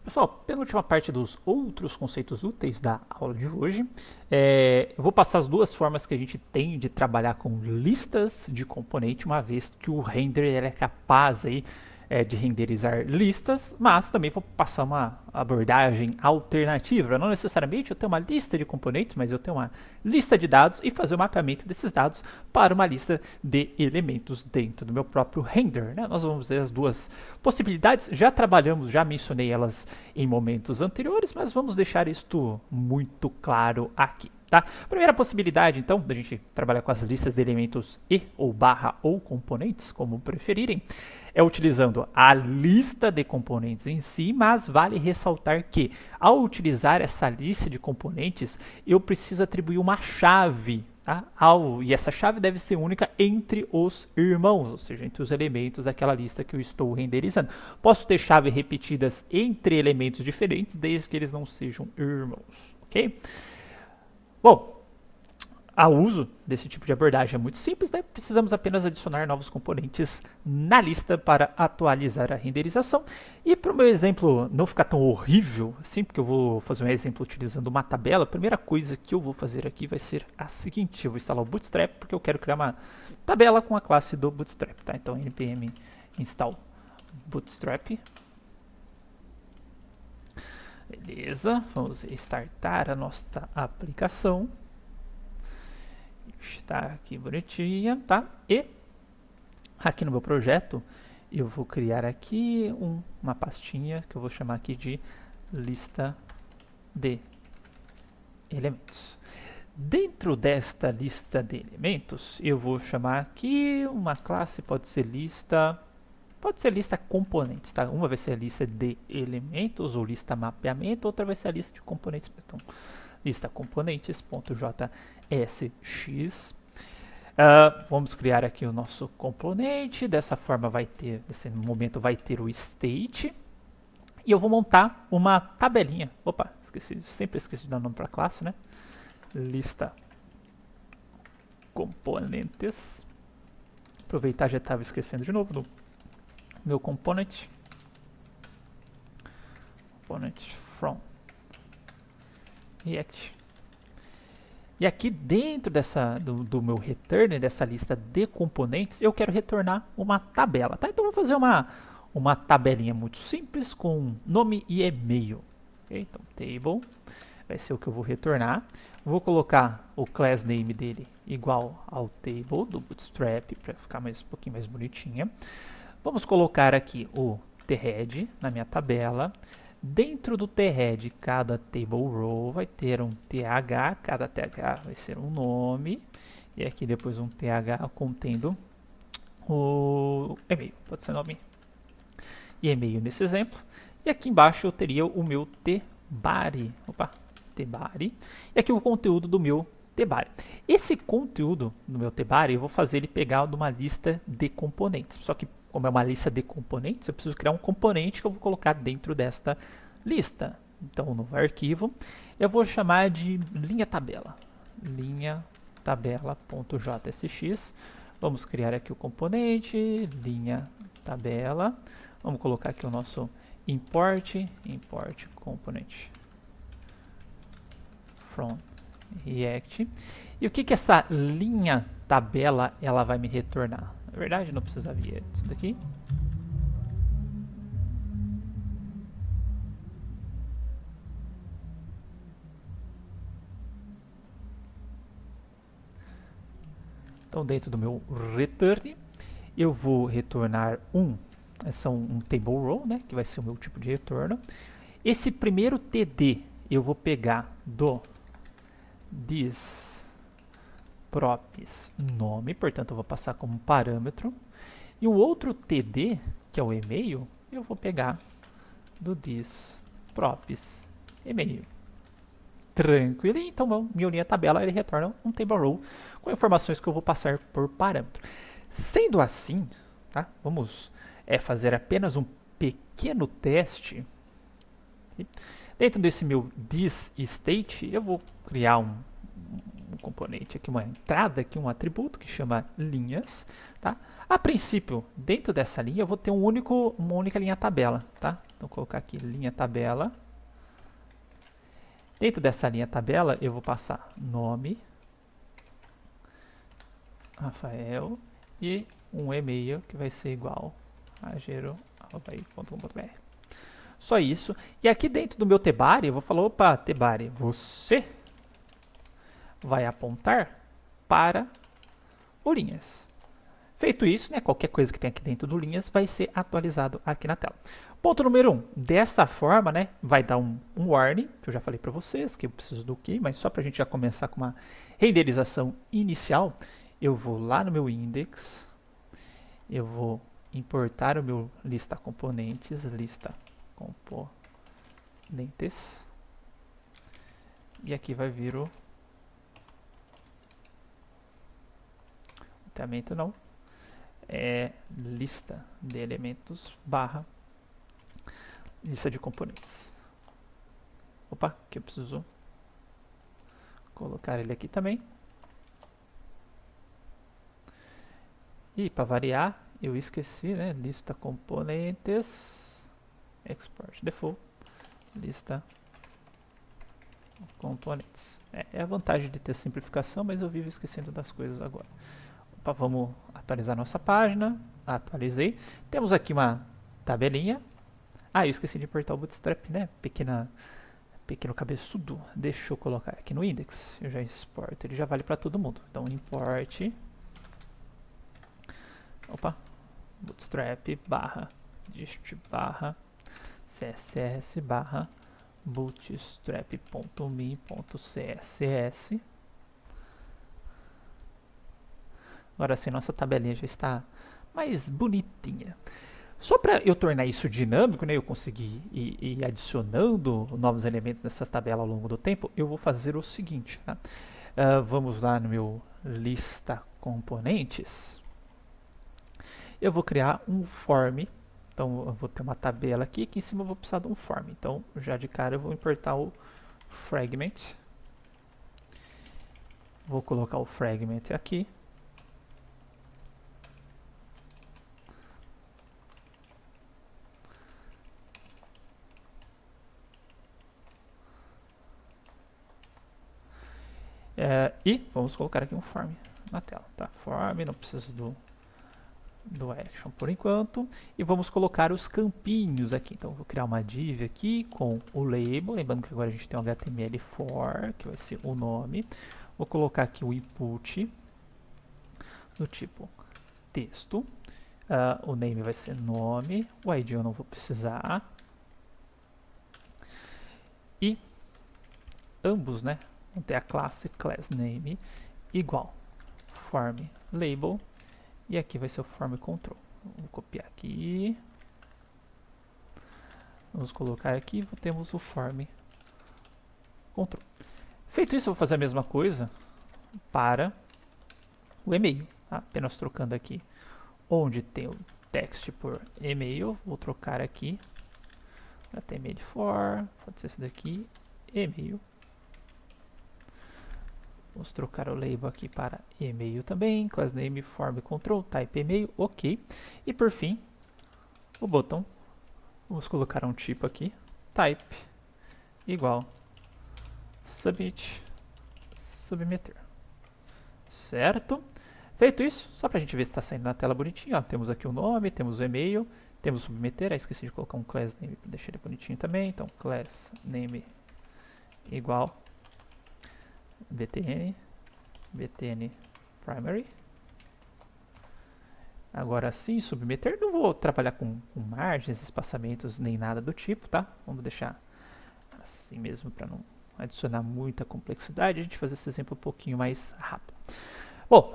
Pessoal, penúltima parte dos outros conceitos úteis da aula de hoje. Eu vou passar as duas formas que a gente tem de trabalhar com listas de componente, uma vez que o render ele é capaz aí, de renderizar listas, mas também vou passar uma abordagem alternativa. Não necessariamente eu tenho uma lista de componentes, mas eu tenho uma lista de dados e fazer o mapeamento desses dados para uma lista de elementos dentro do meu próprio render, né? Nós vamos ver as duas possibilidades. Já trabalhamos, já mencionei elas em momentos anteriores, mas vamos deixar isto muito claro aqui. Tá? Primeira possibilidade, então, da gente trabalhar com as listas de elementos e ou barra ou componentes, como preferirem, é utilizando a lista de componentes em si, mas vale ressaltar que, ao utilizar essa lista de componentes, eu preciso atribuir uma chave. Tá? E essa chave deve ser única entre os irmãos, ou seja, entre os elementos daquela lista que eu estou renderizando. Posso ter chaves repetidas entre elementos diferentes, desde que eles não sejam irmãos. Ok? Bom, o uso desse tipo de abordagem é muito simples, né? Precisamos apenas adicionar novos componentes na lista para atualizar a renderização. E para o meu exemplo não ficar tão horrível assim, porque eu vou fazer um exemplo utilizando uma tabela, a primeira coisa que eu vou fazer aqui vai ser a seguinte: eu vou instalar o Bootstrap, porque eu quero criar uma tabela com a classe do Bootstrap. Tá? Então, npm install Bootstrap. Beleza, vamos startar a nossa aplicação. Está aqui bonitinha, tá? E aqui no meu projeto eu vou criar aqui uma pastinha que eu vou chamar aqui de lista de elementos. Dentro desta lista de elementos eu vou chamar aqui uma classe, pode ser lista componentes, tá? Uma vai ser a lista de elementos ou lista mapeamento, outra vai ser a lista de componentes. Então, lista componentes.jsx. Vamos criar aqui o nosso componente. Dessa forma nesse momento vai ter o state. E eu vou montar uma tabelinha. Opa, sempre esqueci de dar nome para a classe, né? Lista componentes. Aproveitar, já estava esquecendo de novo do meu component from React. E aqui dentro do meu return, dessa lista de componentes, eu quero retornar uma tabela. Tá? Então, eu vou fazer uma tabelinha muito simples com nome e e-mail. Okay? Então, table vai ser o que eu vou retornar. Vou colocar o class name dele igual ao table do Bootstrap, para ficar um pouquinho mais bonitinha. Vamos colocar aqui o thead na minha tabela. Dentro do thead, cada table row vai ter um th, cada th vai ser um nome, e aqui depois um th contendo o e-mail, pode ser nome e e-mail nesse exemplo. E aqui embaixo eu teria o meu tbody, tbody, e aqui o conteúdo do meu tbody. Esse conteúdo do meu tbody eu vou fazer ele pegar de uma lista de componentes, só que como é uma lista de componentes, eu preciso criar um componente que eu vou colocar dentro desta lista. Então, um novo arquivo, eu vou chamar de linha tabela, linha tabela.jsx. Vamos criar aqui o componente, linha tabela. Vamos colocar aqui o nosso import component from React. E o que essa linha tabela ela vai me retornar? Na verdade, não precisaria disso daqui. Então, dentro do meu return, eu vou retornar um table row, né, que vai ser o meu tipo de retorno. Esse primeiro td eu vou pegar do this props nome, portanto eu vou passar como parâmetro. E o outro td, que é o e-mail, eu vou pegar do this props e-mail. Tranquilo. Então, minha linha tabela ele retorna um table row com informações que eu vou passar por parâmetro. Sendo assim, tá? Vamos fazer apenas um pequeno teste. Dentro desse meu this state, eu vou criar um componente aqui, uma entrada aqui, um atributo que chama linhas, tá? A princípio, dentro dessa linha, eu vou ter uma única linha tabela, tá? Então, vou colocar aqui linha tabela. Dentro dessa linha tabela, eu vou passar nome, Rafael, e um e-mail que vai ser igual a gero@com.br. Só isso. E aqui dentro do meu Tebari, eu vou falar, opa, Tebari, você vai apontar para o linhas. Feito isso, né, qualquer coisa que tem aqui dentro do linhas vai ser atualizado aqui na tela. Ponto número 1. Dessa forma, né, vai dar um warning, que eu já falei para vocês, que eu preciso do que, mas só para a gente já começar com uma renderização inicial, eu vou lá no meu index, eu vou importar o meu lista componentes, lista componentes, e aqui vai vir o mapeamento não, lista de elementos barra lista de componentes. Opa, que eu preciso colocar ele aqui também. E para variar, eu esqueci, né? Lista componentes, export default, lista componentes. É a vantagem de ter simplificação, mas eu vivo esquecendo das coisas agora. Opa, vamos atualizar nossa página. Atualizei. Temos aqui uma tabelinha. Ah, eu esqueci de apertar o Bootstrap, né? Pequeno cabeçudo. Deixa eu colocar aqui no index. Eu já exporto, ele já vale para todo mundo. Então, import. Opa. Bootstrap barra dist barra css barra bootstrap.me.css. Agora sim, nossa tabelinha já está mais bonitinha. Só para eu tornar isso dinâmico, né, eu conseguir ir adicionando novos elementos nessas tabelas ao longo do tempo, eu vou fazer o seguinte. Tá? Vamos lá no meu lista componentes. Eu vou criar um form. Então, eu vou ter uma tabela aqui, aqui em cima eu vou precisar de um form. Então, já de cara eu vou importar o fragment. Vou colocar o fragment aqui. E vamos colocar aqui um form na tela. Tá? Form, não preciso do action por enquanto. E vamos colocar os campinhos aqui. Então, vou criar uma div aqui com o label. Lembrando que agora a gente tem um HTML for, que vai ser o nome. Vou colocar aqui o input do tipo texto. O name vai ser nome. O ID eu não vou precisar. E ambos, né? Vão ter a classe class name igual form label. E aqui vai ser o form control. Vou copiar aqui. Vamos colocar aqui. Temos o form control. Feito isso, eu vou fazer a mesma coisa para o e-mail. Tá? Apenas trocando aqui onde tem o text por e-mail. Vou trocar aqui. HTML for. Pode ser esse daqui. E-mail. Vamos trocar o label aqui para e-mail também, class name, form control, type e-mail, ok. E por fim, o botão, vamos colocar um tipo aqui, type igual submit, submeter. Certo? Feito isso, só para a gente ver se está saindo na tela bonitinho, ó, temos aqui o nome, temos o e-mail, temos o submeter, aí esqueci de colocar um class name para deixar ele bonitinho também, então class name igual btn primary. Agora sim, submeter, não vou trabalhar com margens, espaçamentos, nem nada do tipo, tá? Vamos deixar assim mesmo para não adicionar muita complexidade, a gente fazer esse exemplo um pouquinho mais rápido. Bom,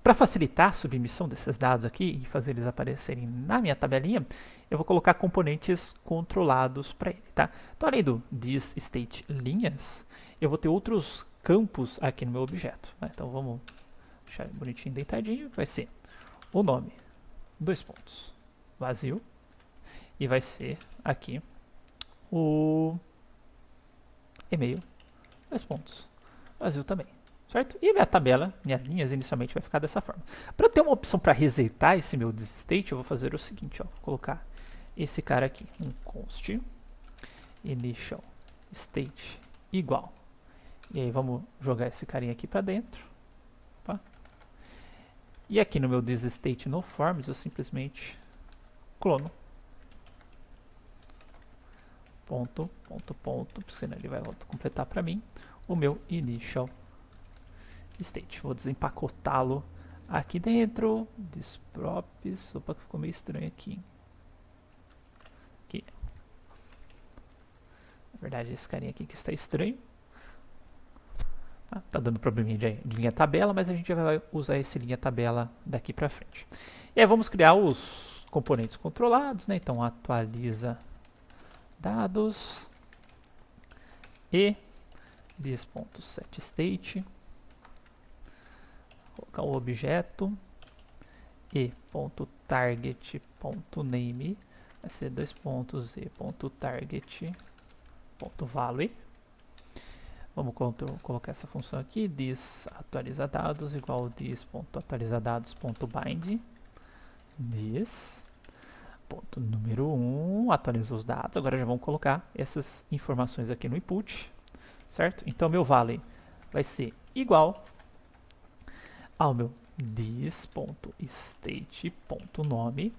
para facilitar a submissão desses dados aqui e fazer eles aparecerem na minha tabelinha, eu vou colocar componentes controlados para ele, tá? Então, além do this state linhas, eu vou ter outros campos aqui no meu objeto. Né? Então, vamos deixar ele bonitinho, deitadinho. Vai ser o nome, dois pontos, vazio. E vai ser aqui o e-mail, dois pontos, vazio também. Certo? E a minha tabela, minhas linhas inicialmente vai ficar dessa forma. Para eu ter uma opção para resetar esse meu this state, eu vou fazer o seguinte, ó, vou colocar esse cara aqui, um const initial state igual. E aí vamos jogar esse carinha aqui para dentro. Opa. E aqui no meu thisState no forms eu simplesmente clono. Ponto, ponto, ponto, porque senão ele vai completar para mim o meu initial state. Vou desempacotá-lo aqui dentro. Thisprops. Opa, ficou meio estranho aqui. Aqui. Na verdade, esse carinha aqui que está estranho. Tá dando probleminha de linha tabela, mas a gente já vai usar esse linha tabela daqui para frente. E aí vamos criar os componentes controlados, né? Então atualiza dados e this.setState, colocar o objeto e.target.name vai ser e.target.value. Vamos colocar essa função aqui, this atualiza dados igual this.atualizadados.bind. This. Ponto número 1, atualizou os dados. Agora já vamos colocar essas informações aqui no input, certo? Então meu value vai ser igual ao meu this.state.nome.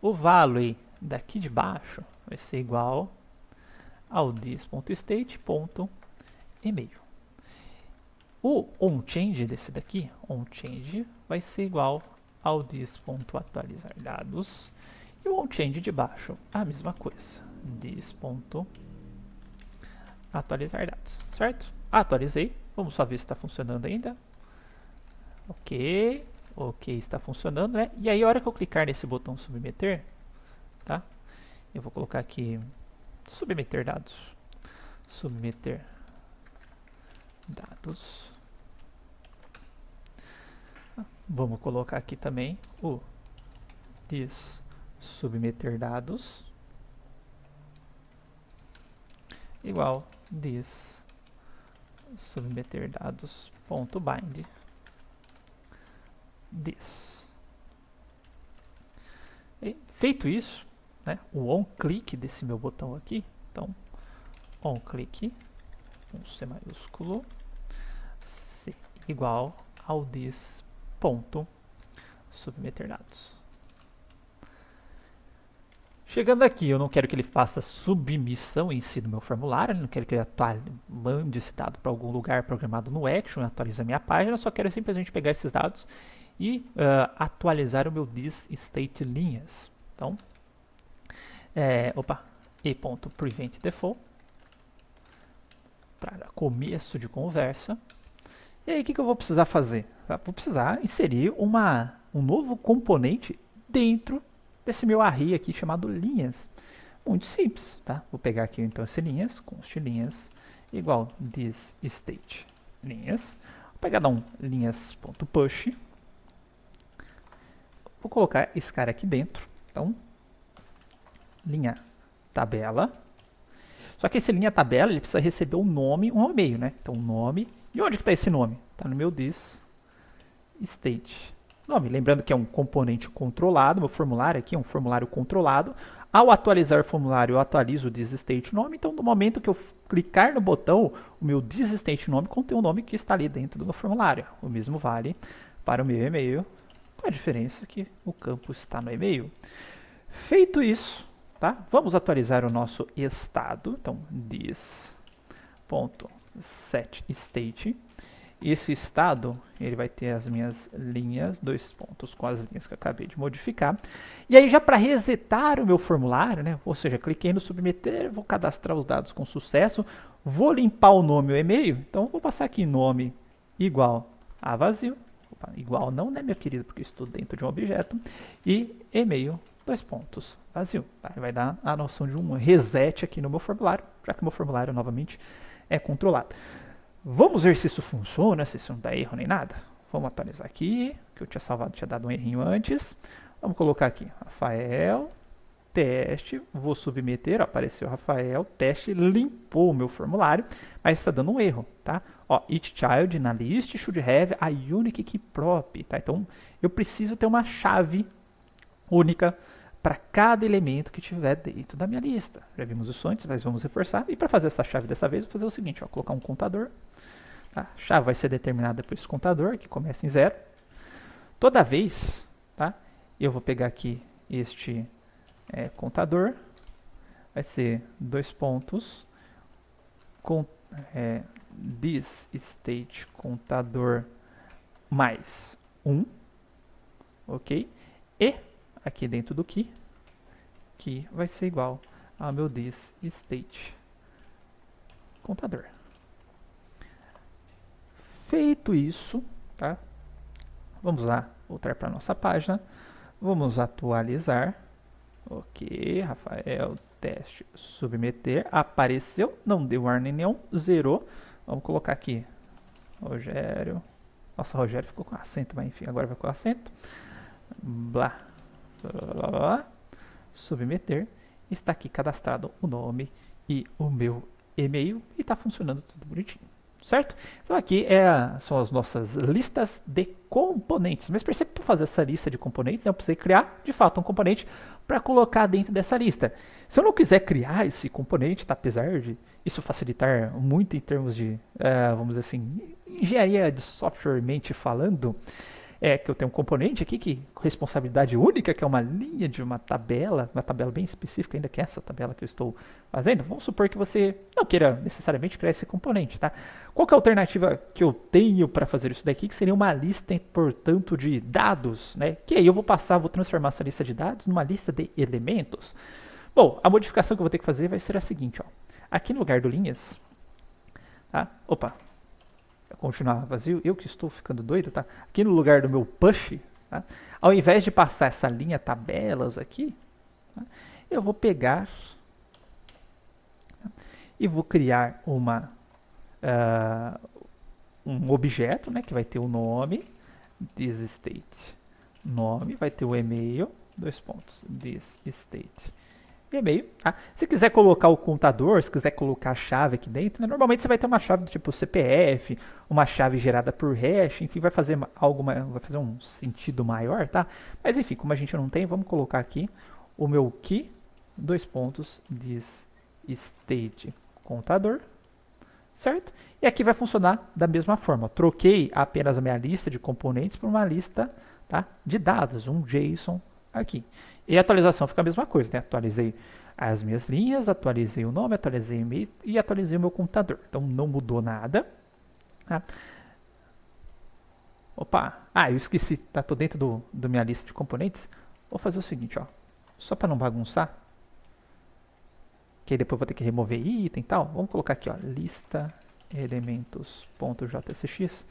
O value daqui de baixo vai ser igual ao this.state.email. O onChange desse daqui, onChange, vai ser igual ao this.atualizar dados. E o onChange de baixo, a mesma coisa. This.atualizar dados, certo? Atualizei. Vamos só ver se está funcionando ainda. Ok. Ok, está funcionando, né? E aí, a hora que eu clicar nesse botão submeter, tá? Eu vou colocar aqui submeter dados. Submeter dados. Vamos colocar aqui também o this submeter dados igual this submeter dados ponto bind this. E feito isso, né, o onClick desse meu botão aqui, então onClick com C maiúsculo C igual ao this ponto submeter dados. Chegando aqui, eu não quero que ele faça submissão em si do meu formulário, não quero que ele mande esse dado para algum lugar programado no Action, atualize a minha página, só quero simplesmente pegar esses dados e atualizar o meu thisState linhas. Então, e.preventDefault para começo de conversa. E aí, o que eu vou precisar fazer? Vou precisar inserir um novo componente dentro desse meu array aqui chamado linhas. Muito simples, tá? Vou pegar aqui então esse linhas, const linhas igual thisState linhas. Vou pegar um linhas.push. Vou colocar esse cara aqui dentro. Então, linha tabela. Só que esse linha tabela ele precisa receber um nome, um e-mail, né? Então, nome. E onde que está esse nome? Está no meu thisState nome. Lembrando que é um componente controlado, meu formulário aqui é um formulário controlado. Ao atualizar o formulário, eu atualizo o thisState nome. Então, no momento que eu clicar no botão, o meu thisState nome contém o nome que está ali dentro do meu formulário. O mesmo vale para o meu e-mail, com a diferença que o campo está no e-mail. Feito isso, tá? Vamos atualizar o nosso estado. Então, this.setState. Esse estado, ele vai ter as minhas linhas, dois pontos com as linhas que eu acabei de modificar. E aí, já para resetar o meu formulário, né? Ou seja, cliquei no submeter, vou cadastrar os dados com sucesso, vou limpar o nome e o e-mail. Então, vou passar aqui nome igual a vazio. Opa, igual não, né, meu querido, porque eu estou dentro de um objeto. E e-mail, dois pontos, vazio. Tá? Vai dar a noção de um reset aqui no meu formulário, já que o meu formulário, novamente, é controlado. Vamos ver se isso funciona, se isso não dá erro nem nada. Vamos atualizar aqui, que eu tinha salvado, tinha dado um errinho antes. Vamos colocar aqui, Rafael, teste, vou submeter, ó, apareceu Rafael, teste, limpou o meu formulário, mas está dando um erro, tá? Ó, each child na list should have a unique key prop, tá? Então, eu preciso ter uma chave única para cada elemento que tiver dentro da minha lista. Já vimos isso antes, mas vamos reforçar. E para fazer essa chave dessa vez, vou fazer o seguinte, ó, colocar um contador. Tá? A chave vai ser determinada por esse contador, que começa em 0. Toda vez, tá? Eu vou pegar aqui este contador, vai ser 2 pontos, this state contador mais 1, ok? E aqui dentro do que vai ser igual ao meu this state contador. Feito isso, tá? Vamos lá, voltar para a nossa página, vamos atualizar, ok, Rafael, teste, submeter, apareceu, não deu warning nenhum, zerou, vamos colocar aqui, Rogério, nossa, Rogério ficou com acento, mas enfim, agora vai com acento, blá, blá, blá, blá, submeter, está aqui cadastrado o nome e o meu e-mail e está funcionando tudo bonitinho. Certo? Então aqui são as nossas listas de componentes. Mas percebe que para fazer essa lista de componentes, eu precisei criar, de fato, um componente para colocar dentro dessa lista. Se eu não quiser criar esse componente, tá? Apesar de isso facilitar muito em termos de, vamos dizer assim, engenharia de software mente falando, que eu tenho um componente aqui que com responsabilidade única, que é uma linha de uma tabela bem específica ainda que essa tabela que eu estou fazendo. Vamos supor que você não queira necessariamente criar esse componente, tá? Qual que é a alternativa que eu tenho para fazer isso daqui? Que seria uma lista, portanto, de dados, né? Que aí eu vou transformar essa lista de dados numa lista de elementos. Bom, a modificação que eu vou ter que fazer vai ser a seguinte, ó. Aqui no lugar do linhas, tá? Opa! Continuar vazio, eu que estou ficando doido, tá? Aqui no lugar do meu push, tá? Ao invés de passar essa linha tabelas aqui, tá? Eu vou pegar, tá? E vou criar um objeto, né? Que vai ter o nome, this state, nome, vai ter o e-mail, 2 pontos, this state, e-mail, tá? Se quiser colocar o contador, se quiser colocar a chave aqui dentro, né? Normalmente você vai ter uma chave do tipo CPF, uma chave gerada por hash, enfim, vai fazer vai fazer um sentido maior, tá? Mas enfim, como a gente não tem, vamos colocar aqui o meu key, 2 pontos, this state contador, certo? E aqui vai funcionar da mesma forma. Troquei apenas a minha lista de componentes por uma lista, tá, de dados, um JSON aqui. E a atualização fica a mesma coisa, né? Atualizei as minhas linhas, atualizei o nome, atualizei o e-mail e atualizei o meu computador. Então não mudou nada. Tá? Opa! Eu esqueci, tá? Tô dentro do minha lista de componentes. Vou fazer o seguinte, ó. Só para não bagunçar. Que aí depois eu vou ter que remover item e tal. Vamos colocar aqui, ó. Lista elementos.jcx. Deixa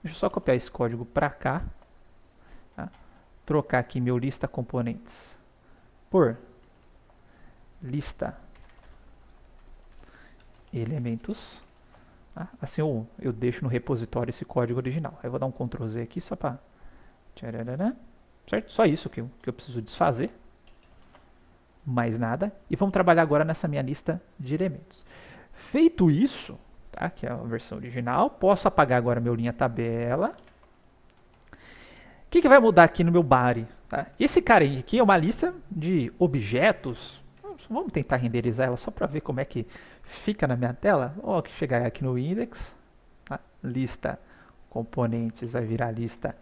eu só copiar esse código para cá. Tá? Trocar aqui meu lista componentes por lista elementos. Tá? Assim eu deixo no repositório esse código original. Aí eu vou dar um Ctrl Z aqui só para... Certo? Só isso que eu preciso desfazer. Mais nada. E vamos trabalhar agora nessa minha lista de elementos. Feito isso, tá? Que é a versão original, posso apagar agora meu linha tabela. O que vai mudar aqui no meu body? Tá? Esse cara aqui é uma lista de objetos. Vamos tentar renderizar ela só para ver como é que fica na minha tela. Ó, que chegar aqui no index, tá? Lista componentes vai virar lista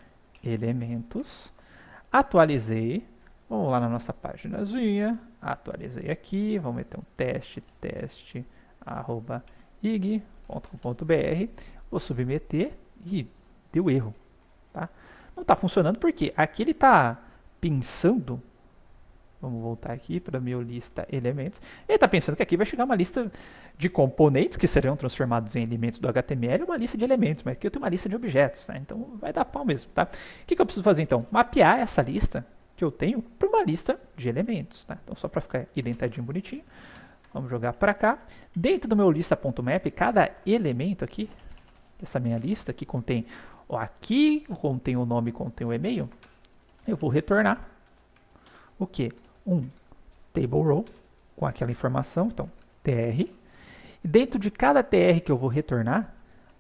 elementos. Atualizei. Vamos lá na nossa paginazinha. Atualizei aqui. Vamos meter um teste@ig.com.br. Vou submeter e deu erro, tá? Não está funcionando porque aqui ele está pensando, vamos voltar aqui para a minha lista elementos, ele está pensando que aqui vai chegar uma lista de componentes que serão transformados em elementos do HTML, uma lista de elementos, mas aqui eu tenho uma lista de objetos, tá? Então vai dar pau mesmo, tá? O que eu preciso fazer então? Mapear essa lista que eu tenho para uma lista de elementos, tá? Então só para ficar identadinho bonitinho, vamos jogar para cá. Dentro do meu lista.map, cada elemento aqui, dessa minha lista que contém aqui contém o nome, contém o e-mail, eu vou retornar o que? Um table row com aquela informação, então tr. E dentro de cada tr que eu vou retornar,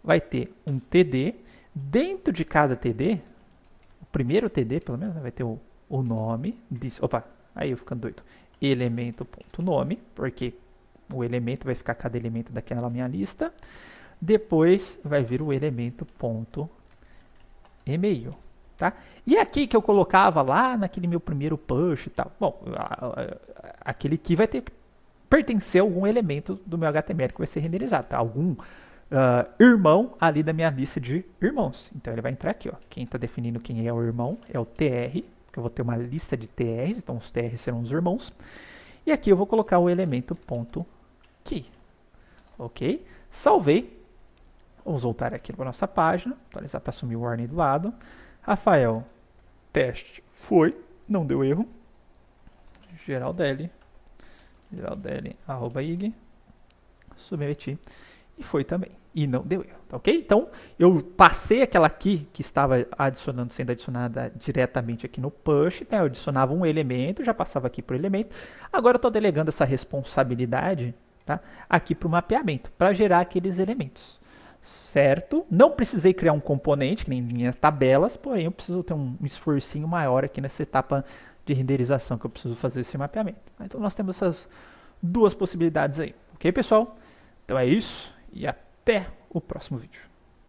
vai ter um td. Dentro de cada td, o primeiro td pelo menos, vai ter o nome, aí eu ficando doido, elemento.nome, porque o elemento vai ficar cada elemento daquela minha lista. Depois vai vir o elemento.email, tá? E aqui que eu colocava lá naquele meu primeiro push e tal. Bom, aquele key vai ter que pertencer a algum elemento do meu HTML que vai ser renderizado, tá? Algum irmão ali da minha lista de irmãos. Então ele vai entrar aqui, ó. Quem está definindo quem é o irmão é o TR, que eu vou ter uma lista de TRs, então os TRs serão os irmãos. E aqui eu vou colocar o elemento.key. Ok? Salvei. Vamos voltar aqui para a nossa página, atualizar para assumir o warning do lado. Rafael, teste foi, não deu erro. Geraldelli, @ig, submeti e foi também. E não deu erro, tá ok? Então, eu passei aquela aqui que estava sendo adicionada diretamente aqui no push, né? Eu adicionava um elemento, já passava aqui para o elemento. Agora eu estou delegando essa responsabilidade, tá? Aqui para o mapeamento, para gerar aqueles elementos. Certo? Não precisei criar um componente, que nem minhas tabelas, porém eu preciso ter um esforcinho maior aqui nessa etapa de renderização que eu preciso fazer esse mapeamento. Então nós temos essas duas possibilidades aí. Ok, pessoal? Então é isso e até o próximo vídeo.